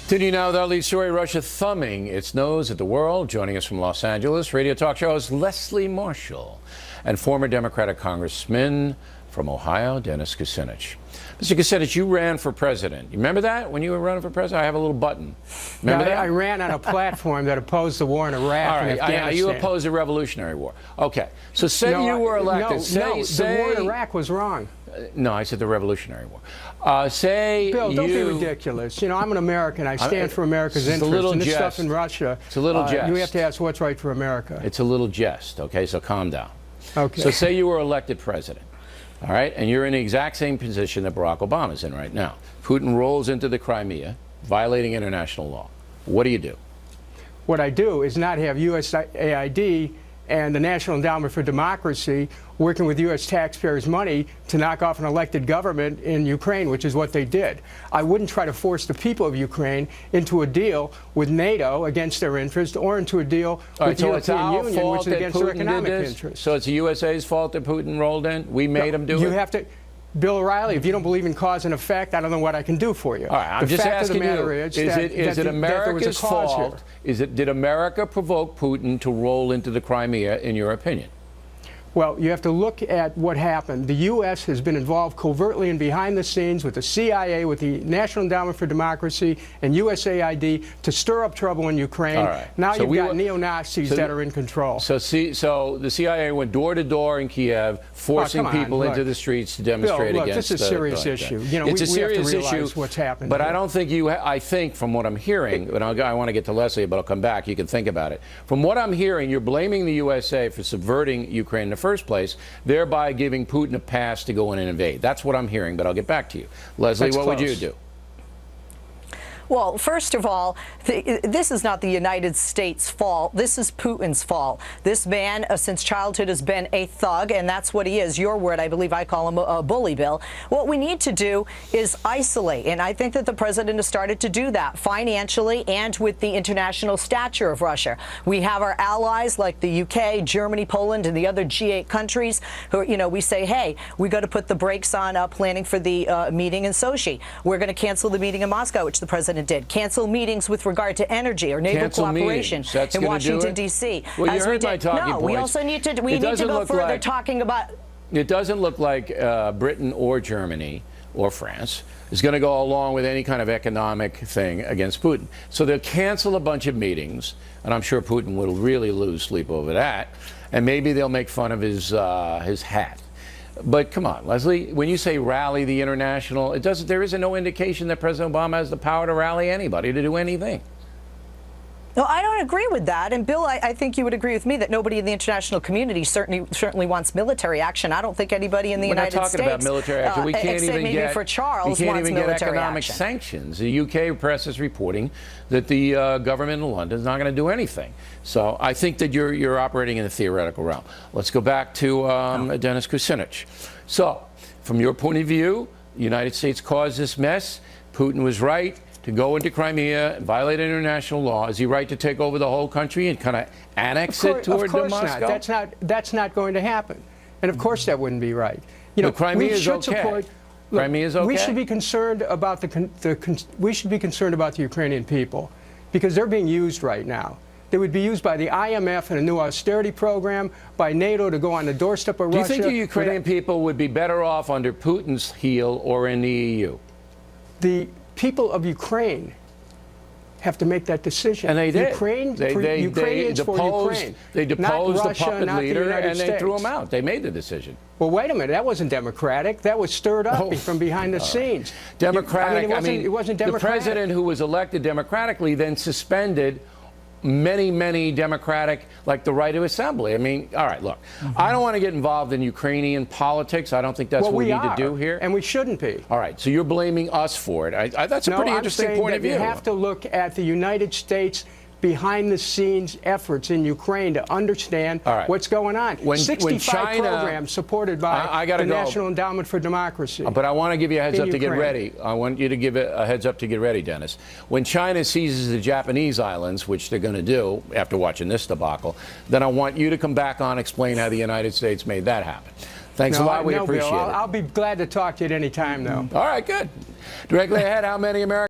Continue now with our lead story, Russia thumbing its nose at the world. Joining us from Los Angeles, radio talk show host Leslie Marshall and former Democratic Congressman from Ohio, Dennis Kucinich. Mr. Kucinich, you ran for president. You remember that when you were running for president? I have a little button. Remember that? I ran on a platform that opposed the war in Iraq and Afghanistan. You opposed the Revolutionary War. Okay. So say you were elected. The war in Iraq was wrong. No, I said the Revolutionary War. Bill, don't be ridiculous. You know, I'm an American. I stand for America's interests. And this stuff in Russia, it's a little jest. You have to ask what's right for America. It's a little jest, okay? So calm down. Okay. So say you were elected president, all right? And you're in the exact same position that Barack Obama's in right now. Putin rolls into the Crimea, violating international law. What do you do? What I do is not have USAID and the National Endowment for Democracy working with U.S. taxpayers' money to knock off an elected government in Ukraine, which is what they did. I wouldn't try to force the people of Ukraine into a deal with NATO against their interest or into a deal with the European Union, which is against their economic interests. So it's the USA's fault that Putin rolled in? We made him do it? You have to... Bill O'Reilly, if you don't believe in cause and effect, I don't know what I can do for you. All right, I'm just asking you, is it America's fault? Did America provoke Putin to roll into the Crimea, in your opinion? Well, you have to look at what happened. The U.S. has been involved covertly and behind the scenes with the CIA, with the National Endowment for Democracy, and USAID to stir up trouble in Ukraine. All right. Now you've got neo-Nazis that are in control. So the CIA went door to door in Kiev, forcing people into the streets to demonstrate Bill, against. This is a serious issue. You know, it's a serious issue. What's happened. But I don't think you. I think from what I'm hearing, and I want to get to Leslie, but I'll come back. You can think about it. From what I'm hearing, you're blaming the USA for subverting Ukraine in the first place, thereby giving Putin a pass to go in and invade. That's what I'm hearing, but I'll get back to you. Leslie, what would you do? Well, first of all, this is not the United States' fault. This is Putin's fault. This man, since childhood, has been a thug, and that's what he is. Your word, I believe I call him a bully, Bill. What we need to do is isolate, and I think that the president has started to do that financially and with the international stature of Russia. We have our allies like the UK, Germany, Poland, and the other G8 countries who, you know, we say, hey, we got to put the brakes on planning for the meeting in Sochi. We're going to cancel the meeting in Moscow, which the president did. Cancel meetings with regard to energy or naval cooperation in Washington, D.C. Well, you heard my talking points. We also need to go further talking about... It doesn't look like Britain or Germany or France is going to go along with any kind of economic thing against Putin. So they'll cancel a bunch of meetings, and I'm sure Putin will really lose sleep over that, and maybe they'll make fun of his hat. But come on, Leslie, when you say rally the international, there is no indication that President Obama has the power to rally anybody to do anything. No, I don't agree with that. And Bill, I think you would agree with me that nobody in the international community certainly wants military action. I don't think anybody in the United States, talking about military action. We can't even get for Charles, wants military economic action. sanctions. The UK press is reporting that the government in London is not going to do anything. So I think that you're operating in the theoretical realm. Let's go back to Dennis Kucinich. So, from your point of view, the United States caused this mess. Putin was right to go into Crimea and violate international law. Is he right to take over the whole country and kind of annex it toward Moscow? That's not going to happen. And of course that wouldn't be right. You know, Crimea is okay. Crimea is okay. We should be concerned about the Ukrainian people because they're being used right now. They would be used by the IMF in a new austerity program, by NATO to go on the doorstep of Russia. Do you think the Ukrainian people would be better off under Putin's heel or in the EU? The people of Ukraine have to make that decision. And they did. They deposed the puppet leader and they threw him out. They made the decision. Well, wait a minute. That wasn't democratic. That was stirred up from behind the scenes. Democratic. It wasn't democratic. The president who was elected democratically then suspended many Democratic, like the right to assembly. I mean, all right, look, I don't want to get involved in Ukrainian politics. I don't think that's what we need to do here. And we shouldn't be. All right, so you're blaming us for it. That's a pretty interesting point of view. You have to look at the United States behind-the-scenes efforts in Ukraine to understand what's going on. 65 programs supported by the National Endowment for Democracy. But I want to give you a heads up to get ready. I want you to give it a heads up to get ready, Dennis. When China seizes the Japanese islands, which they're going to do after watching this debacle, then I want you to come back on and explain how the United States made that happen. Thanks a lot. We appreciate it. I'll be glad to talk to you at any time, though. All right, good. Directly ahead, how many Americans